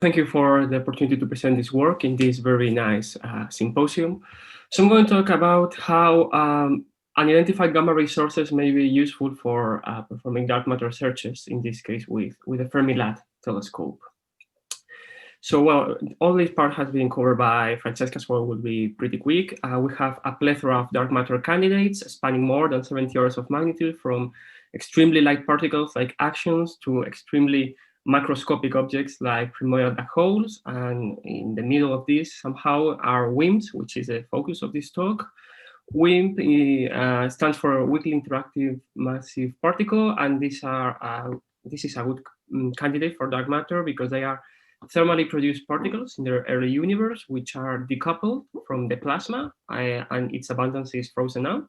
Thank you for the opportunity to present this work in this very nice symposium. So I'm going to talk about how unidentified gamma ray sources may be useful for performing dark matter searches, in this case with the Fermi-LAT telescope. So, well, all this part has been covered by Francesca, so it will be pretty quick. We have a plethora of dark matter candidates spanning more than 70 orders of magnitude, from extremely light particles like actions to extremely macroscopic objects like primordial black holes. And in the middle of this, somehow, are WIMPs, which is the focus of this talk. WIMP stands for Weakly Interactive Massive Particle, and this is a good candidate for dark matter because they are thermally produced particles in their early universe, which are decoupled from the plasma, and its abundance is frozen out.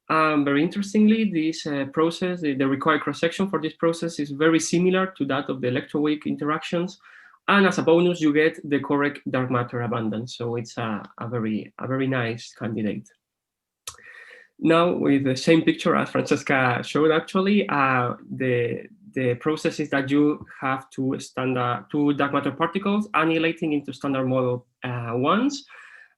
Very interestingly, this process, the required cross-section for this process is very similar to that of the electroweak interactions. And as a bonus, you get the correct dark matter abundance. So it's a very nice candidate. Now, with the same picture as Francesca showed, actually, the process is that you have two dark matter particles annihilating into standard model ones.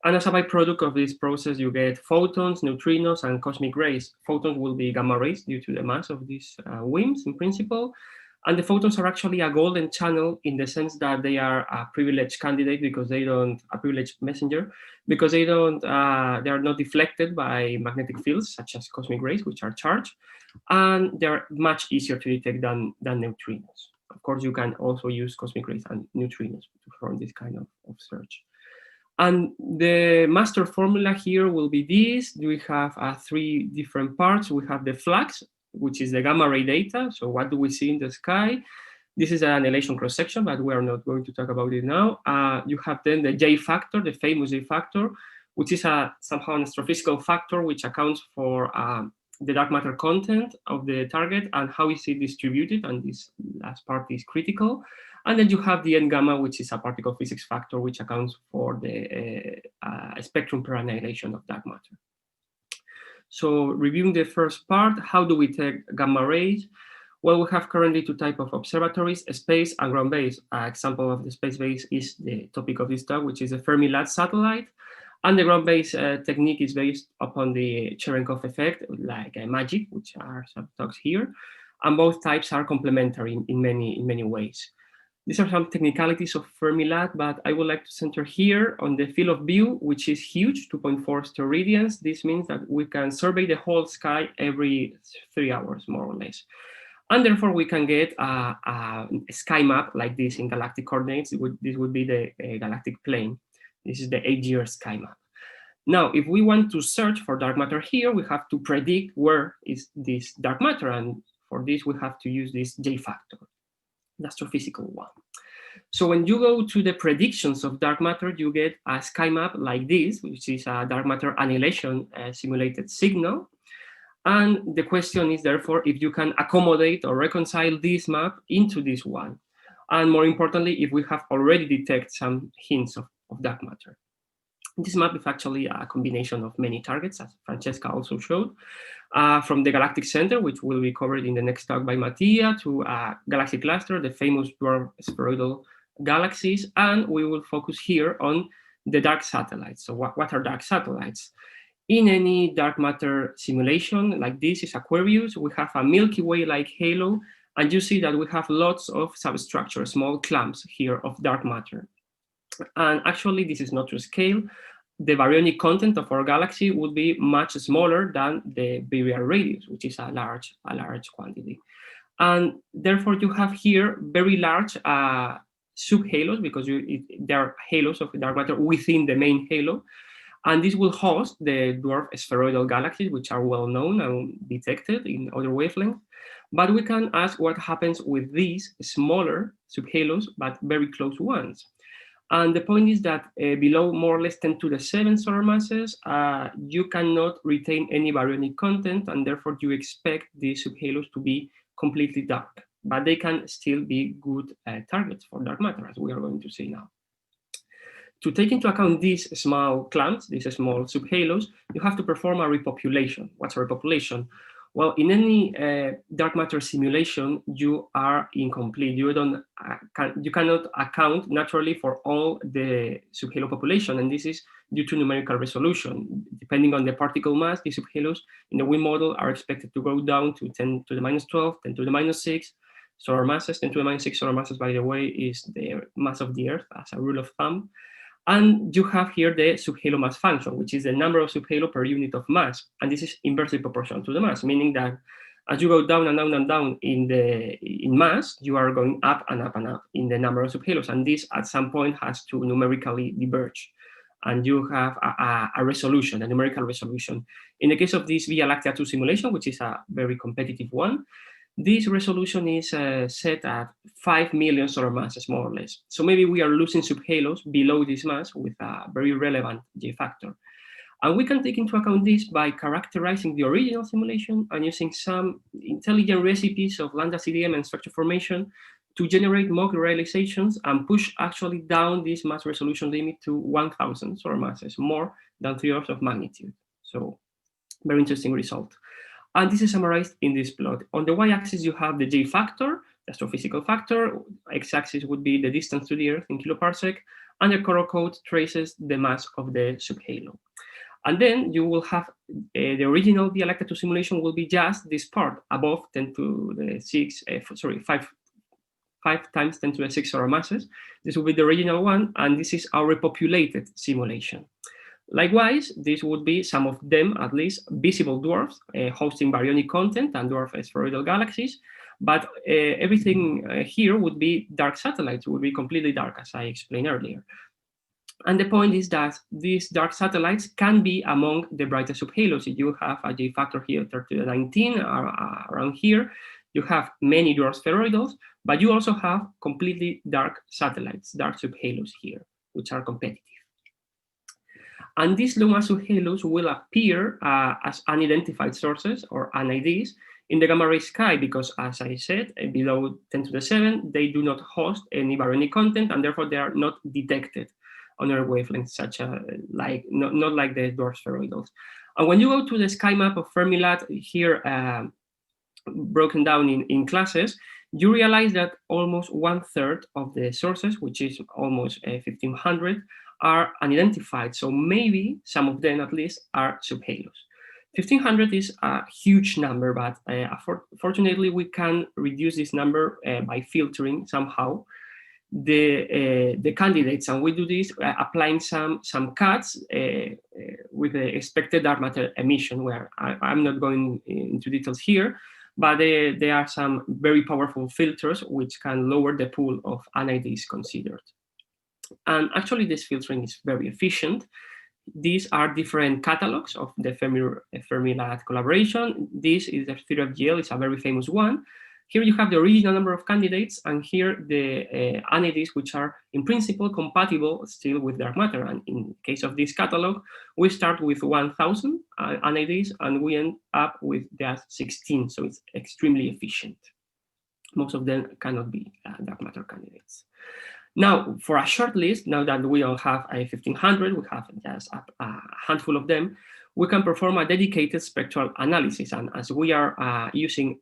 And as a byproduct of this process, you get photons, neutrinos, and cosmic rays. Photons will be gamma rays due to the mass of these WIMPs in principle. And the photons are actually a golden channel in the sense that they are a privileged candidate because they don't, a privileged messenger, because they are not deflected by magnetic fields such as cosmic rays, which are charged, and they're much easier to detect than neutrinos. Of course, you can also use cosmic rays and neutrinos to perform this kind of search. And the master formula here will be this. We have three different parts. We have the flux, which is the gamma ray data. So what do we see in the sky? This is an annihilation cross-section, but we are not going to talk about it now. You have then the J factor, the famous J factor, which is somehow an astrophysical factor which accounts for the dark matter content of the target and how is it distributed, and this last part is critical. And then you have the N gamma, which is a particle physics factor which accounts for the spectrum per annihilation of dark matter. So reviewing the first part, how do we take gamma rays? Well, we have currently two types of observatories, space and ground-based. An example of the space-based is the topic of this talk, which is a Fermi-LAT satellite. And the ground-based technique is based upon the Cherenkov effect, like MAGIC, which are some talks here. And both types are complementary in many ways. These are some technicalities of Fermi-LAT, but I would like to center here on the field of view, which is huge, 2.4 steradians. This means that we can survey the whole sky every 3 hours, more or less. And therefore, we can get a sky map like this in galactic coordinates. This would be the galactic plane. This is the 8-year sky map. Now, if we want to search for dark matter here, we have to predict where is this dark matter. And for this, we have to use this J factor, the astrophysical one. So when you go to the predictions of dark matter, you get a sky map like this, which is a dark matter annihilation simulated signal. And the question is, therefore, if you can accommodate or reconcile this map into this one. And more importantly, if we have already detected some hints of dark matter. This map is actually a combination of many targets, as Francesca also showed, from the galactic center, which will be covered in the next talk by Mattia, to a galaxy cluster, the famous dwarf spheroidal galaxies. And we will focus here on the dark satellites. So what are dark satellites? In any dark matter simulation, like this is Aquarius, we have a Milky Way-like halo, and you see that we have lots of substructures, small clumps here of dark matter. And actually, this is not to scale. The baryonic content of our galaxy would be much smaller than the virial radius, which is a large quantity. And therefore, you have here very large subhalos, because there are halos of dark matter within the main halo. And this will host the dwarf spheroidal galaxies, which are well known and detected in other wavelengths. But we can ask what happens with these smaller subhalos, but very close ones. And the point is that below more or less 10 to the 7 solar masses, you cannot retain any baryonic content, and therefore you expect these subhalos to be completely dark. But they can still be good targets for dark matter, as we are going to see now. To take into account these small clumps, these small subhalos, you have to perform a repopulation. What's a repopulation? Well, in any dark matter simulation, you are incomplete. You don't you cannot account naturally for all the subhalo population, and this is due to numerical resolution. Depending on the particle mass, the subhalos in the WIM model are expected to go down to 10 to the minus 12, 10 to the minus 6 solar masses. 10 to the minus 6 solar masses, by the way, is the mass of the Earth as a rule of thumb. And you have here the subhalo mass function, which is the number of subhalo per unit of mass. And this is inversely proportional to the mass, meaning that as you go down and down and down in mass, you are going up and up and up in the number of subhalos. And this at some point has to numerically diverge. And you have a resolution, a numerical resolution. In the case of this Via Lactea 2 simulation, which is a very competitive one, this resolution is set at 5 million solar masses, more or less. So maybe we are losing subhalos below this mass with a very relevant J factor. And we can take into account this by characterizing the original simulation and using some intelligent recipes of lambda CDM and structure formation to generate mock realizations and push actually down this mass resolution limit to 1,000 solar masses, more than 3 orders of magnitude. So very interesting result. And this is summarized in this plot. On the y-axis, you have the J factor, the astrophysical factor. X-axis would be the distance to the Earth in kiloparsec, and the color code traces the mass of the subhalo. And then you will have the original Via Lactea 2 simulation will be just this part above 10 to the 6, 5 times 10 to the 6 solar masses. This will be the original one, and this is our repopulated simulation. Likewise, this would be some of them, at least, visible dwarfs hosting baryonic content and dwarf spheroidal galaxies. But everything here would be dark satellites, would be completely dark, as I explained earlier. And the point is that these dark satellites can be among the brightest subhalos. If you have a J factor here, 30 to the 19, around here, you have many dwarf spheroidals, but you also have completely dark satellites, dark subhalos here, which are competitive. And these low mass subhalos will appear as unidentified sources or UNIDs in the gamma ray sky because, as I said, below 10 to the 7, they do not host any baryonic content, and therefore they are not detected on our wavelengths, such as not like the dwarf spheroidals. And when you go to the sky map of Fermilab here, broken down in classes, you realize that almost 1/3 of the sources, which is almost 1,500, are unidentified. So maybe some of them at least are subhalos. 1,500 is a huge number, but fortunately we can reduce this number by filtering somehow the candidates, and we do this applying some cuts with the expected dark matter emission, where I'm not going into details here, but there are some very powerful filters which can lower the pool of UNIDs considered. And actually this filtering is very efficient. These are different catalogs of the Fermilab collaboration. This is the theory of GL, it's a very famous one. Here you have the original number of candidates, and here the UNIDs, which are in principle compatible still with dark matter. And in case of this catalog, we start with 1,000 UNIDs, and we end up with just 16. So it's extremely efficient. Most of them cannot be dark matter candidates. Now, for a short list, now that we don't have a 1,500, we have just a handful of them, we can perform a dedicated spectral analysis. And as we are using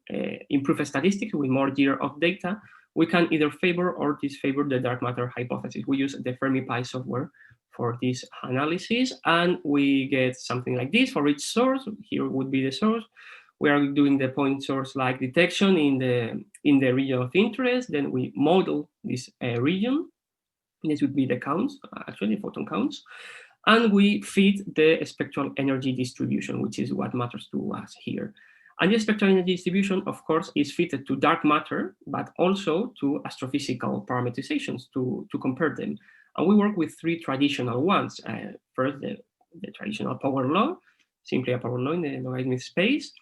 improved statistics with more years of data, we can either favor or disfavor the dark matter hypothesis. We use the FermiPy software for this analysis, and we get something like this for each source. Here would be the source. We are doing the point source-like detection in the region of interest. Then we model this region. This would be the counts, actually photon counts. And we feed the spectral energy distribution, which is what matters to us here. And the spectral energy distribution, of course, is fitted to dark matter, but also to astrophysical parametrizations to compare them. And we work with 3 traditional ones. First, the traditional power law, simply a power law in the logarithmic space.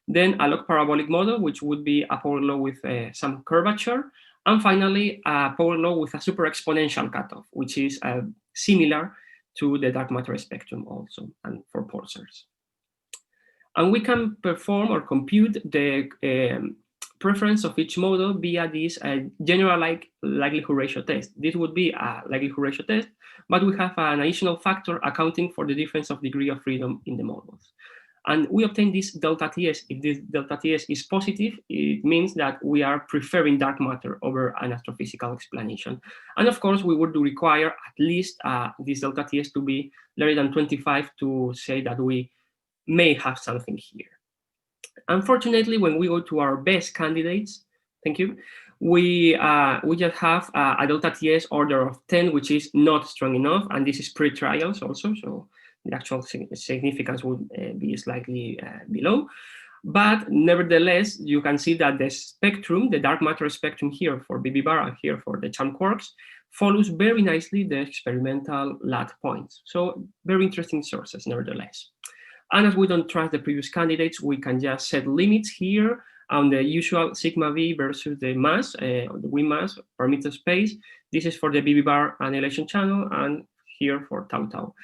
Then a log parabolic model, which would be a power law with some curvature. And finally, a power law with a super exponential cutoff, which is similar to the dark matter spectrum also, and for pulsars. And we can perform or compute the preference of each model via this general likelihood ratio test. This would be a likelihood ratio test, but we have an additional factor accounting for the difference of degree of freedom in the models. And we obtain this delta TS. If this delta TS is positive, it means that we are preferring dark matter over an astrophysical explanation. And of course, we would require at least this delta TS to be larger than 25 to say that we may have something here. Unfortunately, when we go to our best candidates, thank you, we just have a delta TS order of 10, which is not strong enough, and this is pre-trials also, so the actual significance would be slightly below. But nevertheless, you can see that the spectrum, the dark matter spectrum here for BB bar and here for the CHAMP quarks, follows very nicely the experimental LAT points. So very interesting sources, nevertheless. And as we don't trust the previous candidates, we can just set limits here on the usual sigma v versus the mass, the wind mass per meter space. This is for the BB bar annihilation channel, and here for tau tau.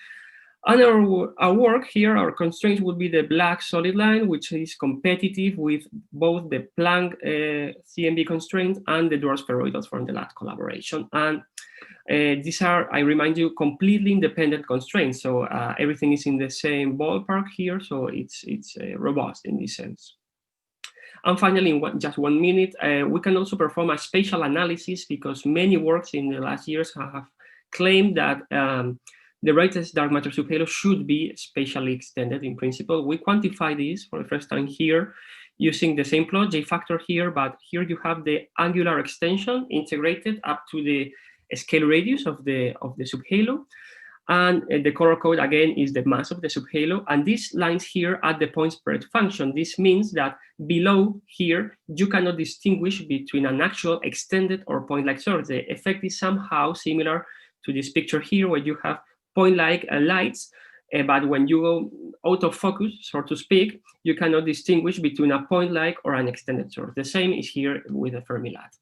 And our work here, our constraints would be the black solid line, which is competitive with both the Planck CMB constraint and the dwarf spheroidals from the LAT collaboration. And these are, I remind you, completely independent constraints. So everything is in the same ballpark here. So it's robust in this sense. And finally, in just 1 minute, we can also perform a spatial analysis, because many works in the last years have claimed that the brightest dark matter subhalo should be spatially extended in principle. We quantify this for the first time here using the same plot, J factor here, but here you have the angular extension integrated up to the scale radius of the subhalo. And the color code, again, is the mass of the subhalo. And these lines here are the point spread function. This means that below here, you cannot distinguish between an actual extended or point-like source. The effect is somehow similar to this picture here, where you have point-like lights, but when you go out of focus, so to speak, you cannot distinguish between a point-like or an extended source. The same is here with the Fermi-LAT.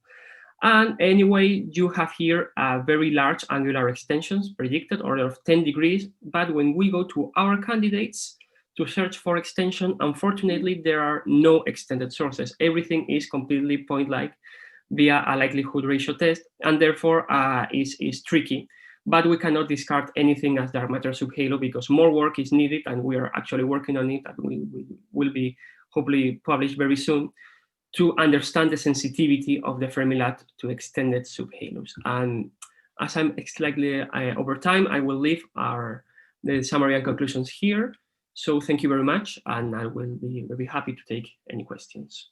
And anyway, you have here very large angular extensions predicted, order of 10 degrees. But when we go to our candidates to search for extension, unfortunately, there are no extended sources. Everything is completely point-like via a likelihood ratio test, and therefore is tricky. But we cannot discard anything as dark matter subhalo, because more work is needed, and we are actually working on it, and we will be hopefully published very soon, to understand the sensitivity of the Fermi-LAT to extended subhalos. And as I'm slightly over time, I will leave the summary and conclusions here. So thank you very much, and I will be very happy to take any questions.